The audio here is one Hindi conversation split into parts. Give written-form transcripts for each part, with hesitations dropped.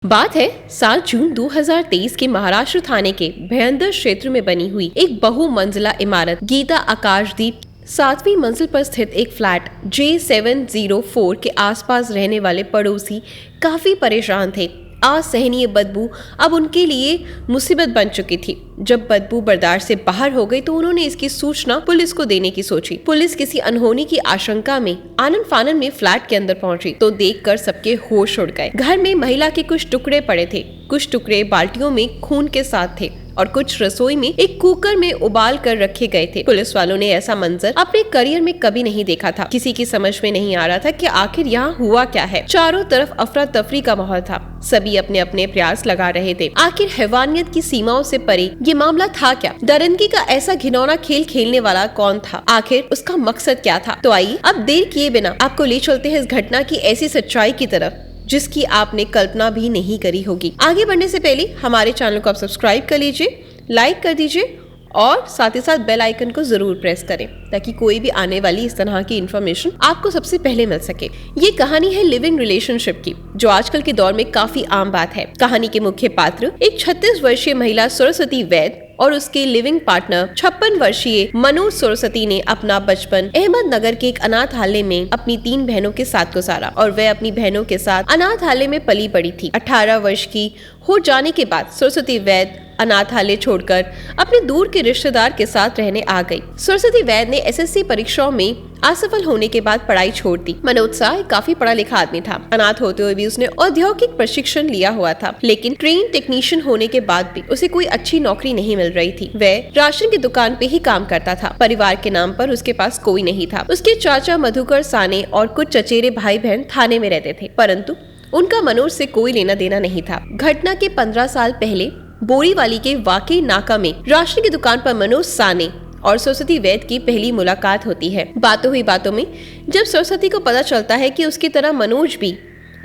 बात है 7 जून 2023 के महाराष्ट्र थाने के भयंदर क्षेत्र में बनी हुई एक बहुमंजिला इमारत गीता आकाशदीप 7वीं मंजिल पर स्थित एक फ्लैट J704 के आसपास रहने वाले पड़ोसी काफी परेशान थे। असहनीय बदबू अब उनके लिए मुसीबत बन चुकी थी। जब बदबू बर्दाश्त से बाहर हो गई तो उन्होंने इसकी सूचना पुलिस को देने की सोची। पुलिस किसी अनहोनी की आशंका में आनन फानन में फ्लैट के अंदर पहुंची तो देखकर सबके होश उड़ गए। घर में महिला के कुछ टुकड़े पड़े थे, कुछ टुकड़े बाल्टियों में खून के साथ थे और कुछ रसोई में एक कुकर में उबाल कर रखे गए थे। पुलिस वालों ने ऐसा मंजर अपने करियर में कभी नहीं देखा था। किसी की समझ में नहीं आ रहा था कि आखिर यहाँ हुआ क्या है। चारों तरफ अफरा तफरी का माहौल था। सभी अपने अपने प्रयास लगा रहे थे। आखिर हैवानियत की सीमाओं से परे ये मामला था क्या? दरिंदगी का ऐसा घिनौना खेल खेलने वाला कौन था? आखिर उसका मकसद क्या था? तो आइए अब देर किए बिना आपको ले चलते हैं इस घटना की ऐसी सच्चाई की तरफ जिसकी आपने कल्पना भी नहीं करी होगी। आगे बढ़ने से पहले हमारे चैनल को आप सब्सक्राइब कर लीजिए, लाइक कर दीजिए और साथ ही साथ बेल आइकन को जरूर प्रेस करें ताकि कोई भी आने वाली इस तरह की इन्फॉर्मेशन आपको सबसे पहले मिल सके। ये कहानी है लिविंग रिलेशनशिप की, जो आजकल के दौर में काफी आम बात है। कहानी के मुख्य पात्र एक 36 वर्षीय महिला सरस्वती वैद और उसके लिविंग पार्टनर 56 वर्षीय मनोज सरस्वती ने अपना बचपन अहमदनगर के एक अनाथालय में अपनी 3 बहनों के साथ गुजारा और वह अपनी बहनों के साथ अनाथालय में पली बड़ी थी। 18 वर्ष की हो जाने के बाद सरस्वती वैद अनाथालय छोड़कर अपने दूर के रिश्तेदार के साथ रहने आ गई। सरस्वती वैद ने एसएससी परीक्षाओं में असफल होने के बाद पढ़ाई छोड़ दी। मनोज सा काफी पढ़ा लिखा आदमी था। अनाथ होते हुए भी उसने औद्योगिक प्रशिक्षण लिया हुआ था, लेकिन ट्रेन टेक्नीशियन होने के बाद भी उसे कोई अच्छी नौकरी नहीं मिल रही थी। वह राशन की दुकान पे ही काम करता था। परिवार के नाम पर उसके पास कोई नहीं था। उसके चाचा मधुकर साने और कुछ चचेरे भाई बहन थाने में रहते थे, परंतु उनका मनोज से कोई लेना देना नहीं था। घटना के 15 साल पहले बोरीवाली के वाकई नाका में राशन की दुकान पर मनोज साने और सरस्वती वैद की पहली मुलाकात होती है। बातों हुई बातों में जब सरस्वती को पता चलता है कि उसकी तरह मनोज भी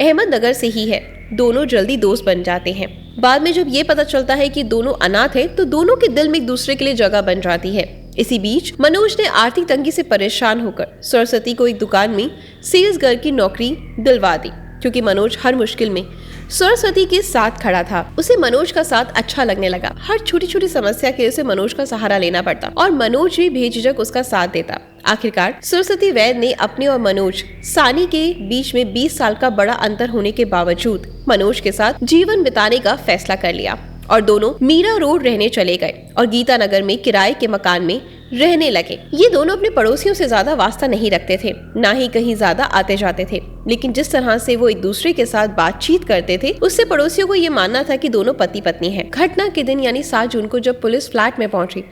अहमदनगर से ही है, दोनों जल्दी दोस्त बन जाते हैं। बाद में जब ये पता चलता है कि दोनों अनाथ हैं, तो दोनों के दिल में एक दूसरे के लिए जगह बन जाती है। इसी बीच मनोज ने आर्थिक तंगी से परेशान होकर सरस्वती को एक दुकान में सेल्स गर्ल की नौकरी दिलवा दी, क्योंकि मनोज हर मुश्किल में सरस्वती के साथ खड़ा था। उसे मनोज का साथ अच्छा लगने लगा। हर छोटी छोटी समस्या के उसे मनोज का सहारा लेना पड़ता और मनोज भी बेझिझक उसका साथ देता। आखिरकार सरस्वती वैद ने अपने और मनोज सानी के बीच में 20 साल का बड़ा अंतर होने के बावजूद मनोज के साथ जीवन बिताने का फैसला कर लिया और दोनों मीरा रोड रहने चले गए और गीता नगर में किराए के मकान में रहने लगे। ये दोनों अपने पड़ोसियों से ज्यादा वास्ता नहीं रखते थे, ना ही कहीं ज्यादा आते जाते थे, लेकिन जिस तरह से वो एक दूसरे के साथ बातचीत करते थे उससे पड़ोसियों को ये मानना था कि दोनों पति पत्नी हैं। घटना के दिन यानी 7 जून को जब पुलिस फ्लैट में पहुंची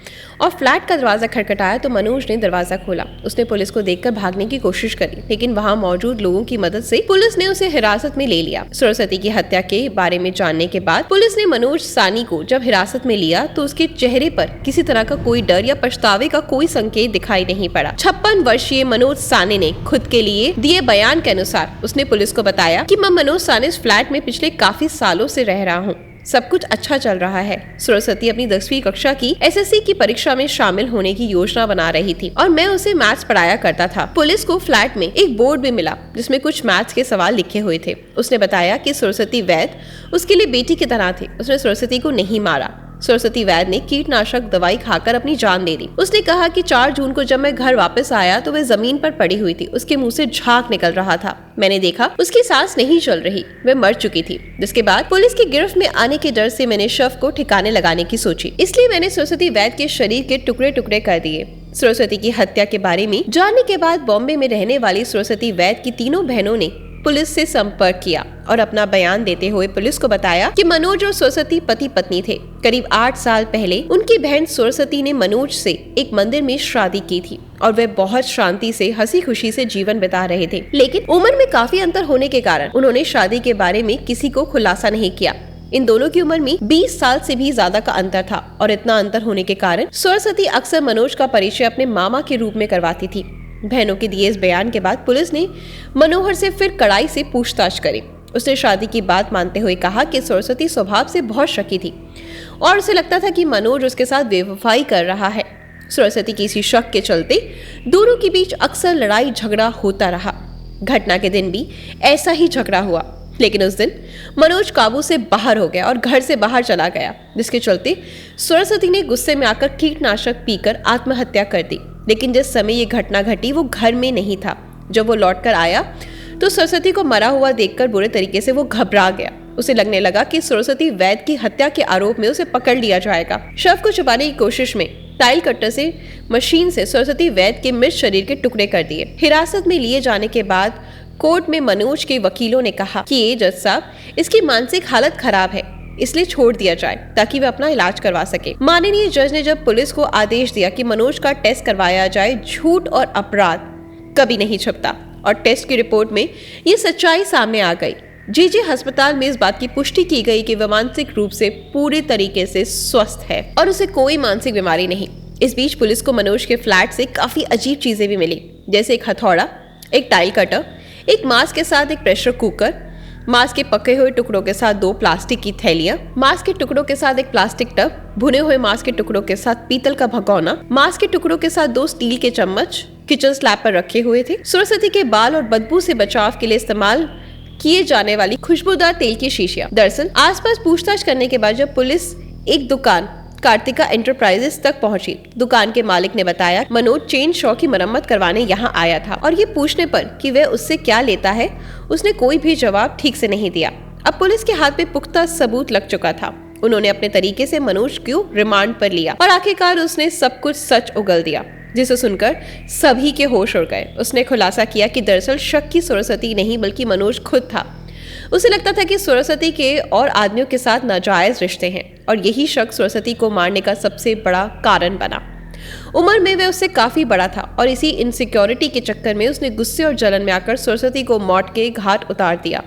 और फ्लैट का दरवाजा खटखटाया तो मनोज ने दरवाजा खोला। उसने पुलिस को देखकर भागने की कोशिश करी, लेकिन वहाँ मौजूद लोगों की मदद से पुलिस ने उसे हिरासत में ले लिया। सरस्वती की हत्या के बारे में जानने के बाद पुलिस ने मनोज सानी को जब हिरासत में लिया तो उसके चेहरे पर किसी तरह का कोई डर या पछतावे का कोई संकेत दिखाई नहीं पड़ा। 56 वर्षीय मनोज साने ने खुद के लिए दिए बयान के अनुसार उसने पुलिस को बताया कि मैं मनोज साने इस फ्लैट में पिछले काफी सालों से रह रहा हूँ। सब कुछ अच्छा चल रहा है। सरस्वती अपनी 10वीं कक्षा की एसएससी की परीक्षा में शामिल होने की योजना बना रही थी और मैं उसे मैथ्स पढ़ाया करता था। पुलिस को फ्लैट में एक बोर्ड भी मिला जिसमें कुछ मैथ्स के सवाल लिखे हुए थे। उसने बताया कि सरस्वती वैद उसके लिए बेटी की तरह थी। उसने सरस्वती को नहीं मारा। सरस्वती वैद ने कीटनाशक दवाई खाकर अपनी जान दे दी। उसने कहा कि 4 जून को जब मैं घर वापस आया तो वह जमीन पर पड़ी हुई थी। उसके मुंह से झाग निकल रहा था। मैंने देखा उसकी सांस नहीं चल रही, वह मर चुकी थी। जिसके बाद पुलिस की गिरफ्त में आने के डर से मैंने शव को ठिकाने लगाने की सोची, इसलिए मैंने सरस्वती वैद के शरीर के टुकड़े टुकड़े कर दिए। सरस्वती की हत्या के बारे में जानने के बाद बॉम्बे में रहने वाली सरस्वती वैद की तीनों बहनों ने पुलिस से संपर्क किया और अपना बयान देते हुए पुलिस को बताया कि मनोज और सरस्वती पति पत्नी थे। करीब 8 साल पहले उनकी बहन सरस्वती ने मनोज से एक मंदिर में शादी की थी और वे बहुत शांति से हंसी खुशी से जीवन बिता रहे थे, लेकिन उम्र में काफी अंतर होने के कारण उन्होंने शादी के बारे में किसी को खुलासा नहीं किया। इन दोनों की उम्र में 20 साल से भी ज्यादा का अंतर था और इतना अंतर होने के कारण सरस्वती अक्सर मनोज का परिचय अपने मामा के रूप में करवाती थी। बहनों के दिए इस बयान के बाद पुलिस ने मनोहर से फिर कड़ाई से पूछताछ करी। उसने शादी की बात मानते हुए कहा कि सरस्वती स्वभाव से बहुत शकी थी और उसे लगता था कि मनोज उसके साथ बेवफाई कर रहा है। सरस्वती की इसी शक के चलते दोनों के बीच अक्सर लड़ाई झगड़ा होता रहा। घटना के दिन भी ऐसा ही झगड़ा हुआ। लेकिन उस दिन मनोज काबू से बाहर हो गया और घर से बाहर चला गया, जिसके चलते सरस्वती ने गुस्से में आकर कीटनाशक पीकर आत्महत्या कर दी। लेकिन जिस समय ये घटना घटी वो घर में नहीं था। जब वो लौटकर आया तो सरस्वती को मरा हुआ देखकर बुरे तरीके से वो घबरा गया। उसे लगने लगा कि सरस्वती वैद्य की हत्या के आरोप में उसे पकड़ लिया जाएगा। शव को छुपाने की कोशिश में टाइल कटर से मशीन से सरस्वती वैद्य के मृत शरीर के टुकड़े कर दिए। हिरासत में लिए जाने के बाद कोर्ट में मनोज के वकीलों ने कहा कि ये जज साहब, इसकी मानसिक हालत खराब है, इसलिए छोड़ दिया जाए ताकि वह अपना इलाज करवा सके। माननीय जज ने जब पुलिस को आदेश दिया कि मनोज का टेस्ट करवाया जाए, झूठ और अपराध कभी नहीं छुपता और टेस्ट की रिपोर्ट में ये सच्चाई सामने आ गई। जीजी अस्पताल में इस बात की पुष्टि की गई कि वह मानसिक रूप से पूरी तरीके से स्वस्थ है और उसे कोई मानसिक बीमारी नहीं। इस बीच पुलिस को मनोज के फ्लैट से काफी अजीब चीजें भी मिली, जैसे एक हथौड़ा, एक टाइल कटर, एक मांस के साथ एक प्रेशर कुकर, मांस के पके हुए टुकड़ों के साथ 2 प्लास्टिक की थैलियां, मांस के टुकड़ों के साथ एक प्लास्टिक टब, भुने हुए मांस के टुकड़ों के साथ पीतल का भगोना, मांस के टुकड़ों के साथ 2 स्टील के चम्मच किचन स्लैब पर रखे हुए थे। सरस्वती के बाल और बदबू से बचाव के लिए इस्तेमाल किए जाने वाली खुशबूदार तेल की शीशियां। दरअसल आसपास पूछताछ करने के बाद जब पुलिस एक दुकान कार्तिका एंटरप्राइजेस तक पहुंची, दुकान के मालिक ने बताया मनोज चेन शॉ की मरम्मत करवाने यहाँ आया था और ये पूछने पर कि वह उससे क्या लेता है, उसने कोई भी जवाब ठीक से नहीं दिया। अब पुलिस के हाथ में पुख्ता सबूत लग चुका था। उन्होंने अपने तरीके से मनोज को रिमांड पर लिया और आखिरकार उसने सब कुछ सच उगल दिया, जिसे सुनकर सभी के होश उड़ गए। उसने खुलासा किया कि दरअसल शक की सरस्वती नहीं बल्कि मनोज खुद था। उसे लगता था कि सरस्वती के और आदमियों के साथ नाजायज रिश्ते हैं और यही शक सरस्वती को मारने का सबसे बड़ा कारण बना। उम्र में वह उससे काफी बड़ा था और इसी इनसिक्योरिटी के चक्कर में उसने गुस्से और जलन में आकर सरस्वती को मौत के घाट उतार दिया।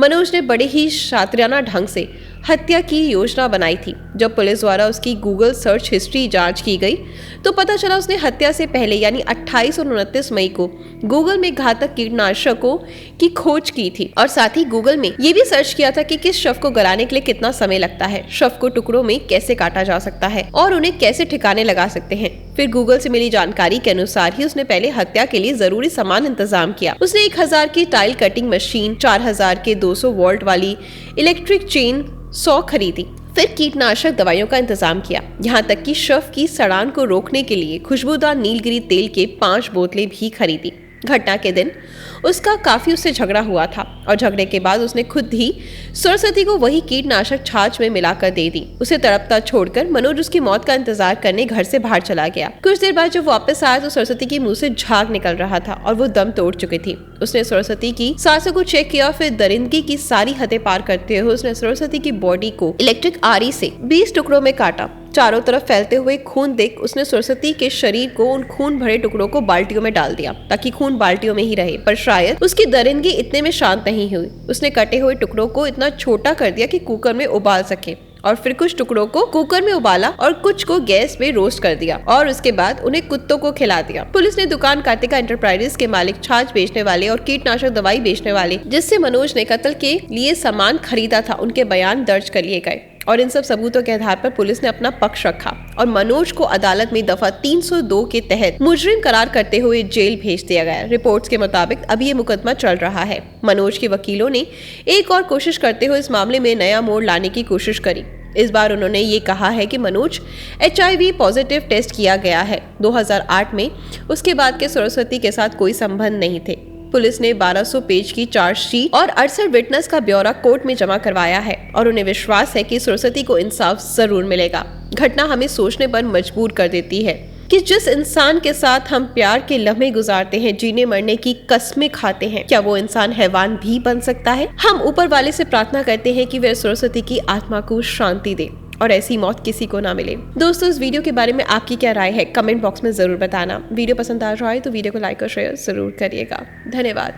मनोज ने बड़े ही शातिराना ढंग से हत्या की योजना बनाई थी। जब पुलिस द्वारा उसकी गूगल सर्च हिस्ट्री जांच की गई तो पता चला उसने हत्या से पहले यानी 28 और 29 मई को गूगल में घातक कीटनाशकों की खोज की थी और साथ ही गूगल में ये भी सर्च किया था कि किस शव को गलाने के लिए कितना समय लगता है, शव को टुकड़ों में कैसे काटा जा सकता है और उन्हें कैसे ठिकाने लगा सकते हैं। फिर गूगल से मिली जानकारी के अनुसार ही उसने पहले हत्या के लिए जरूरी सामान इंतजाम किया। उसने 1000 की टाइल कटिंग मशीन, 4000 के 200 वोल्ट वाली इलेक्ट्रिक चेन 100 खरीदी, फिर कीटनाशक दवाइयों का इंतजाम किया। यहाँ तक कि शव की सड़ान को रोकने के लिए खुशबूदार नीलगिरी तेल के 5 बोतलें भी खरीदी। घटना के दिन उसका काफी उससे झगड़ा हुआ था और झगड़े के बाद उसने खुद ही सरस्वती को वही कीटनाशक छाछ में मिलाकर दे दी। उसे तड़पता छोड़कर मनोज उसकी मौत का इंतजार करने घर से बाहर चला गया। कुछ देर बाद जब वापस आया तो सरस्वती के मुंह से झाग निकल रहा था और वो दम तोड़ चुकी थी। उसने सरस्वती की सांसों को चेक किया, फिर दरिंदगी की सारी हदें पार करते हुए उसने सरस्वती की बॉडी को इलेक्ट्रिक आरी से 20 टुकड़ों में काटा। चारों तरफ फैलते हुए खून देख उसने सरस्वती के शरीर को उन खून भरे टुकड़ों को बाल्टियों में डाल दिया ताकि खून बाल्टियों में ही रहे, पर शायद उसकी दरिंदगी इतने में शांत नहीं हुई। उसने कटे हुए टुकड़ों को इतना छोटा कर दिया कि कुकर में उबाल सके और फिर कुछ टुकड़ों को कुकर में उबाला और कुछ को गैस पे रोस्ट कर दिया और उसके बाद उन्हें कुत्तों को खिला दिया। पुलिस ने दुकान कार्तिका एंटरप्राइजेस के मालिक, छाछ बेचने वाले और कीटनाशक दवाई बेचने वाले जिससे मनोज ने कत्ल के लिए सामान खरीदा था, उनके बयान दर्ज कर लिए गए और इन सब सबूतों के आधार पर पुलिस ने अपना पक्ष रखा और मनोज को अदालत में दफा 302 के तहत मुजरिम करार करते हुए जेल भेज दिया गया। रिपोर्ट्स के मुताबिक अभी ये मुकदमा चल रहा है। मनोज के वकीलों ने एक और कोशिश करते हुए इस मामले में नया मोड़ लाने की कोशिश करी। इस बार उन्होंने ये कहा है कि मनोज HIV पॉजिटिव टेस्ट किया गया है 2008 में। उसके बाद के सरस्वती के साथ कोई संबंध नहीं थे। पुलिस ने 1200 पेज की चार्जशीट और 68 विटनेस का ब्यौरा कोर्ट में जमा करवाया है और उन्हें विश्वास है कि सरस्वती को इंसाफ जरूर मिलेगा। घटना हमें सोचने पर मजबूर कर देती है कि जिस इंसान के साथ हम प्यार के लम्हे गुजारते हैं, जीने मरने की कस्में खाते हैं, क्या वो इंसान हैवान भी बन सकता है? हम ऊपर वाले से प्रार्थना करते हैं कि वह सरस्वती की आत्मा को शांति दे और ऐसी मौत किसी को ना मिले। दोस्तों, इस वीडियो के बारे में आपकी क्या राय है कमेंट बॉक्स में जरूर बताना। वीडियो पसंद आ रहा है तो वीडियो को लाइक और शेयर जरूर करिएगा। धन्यवाद।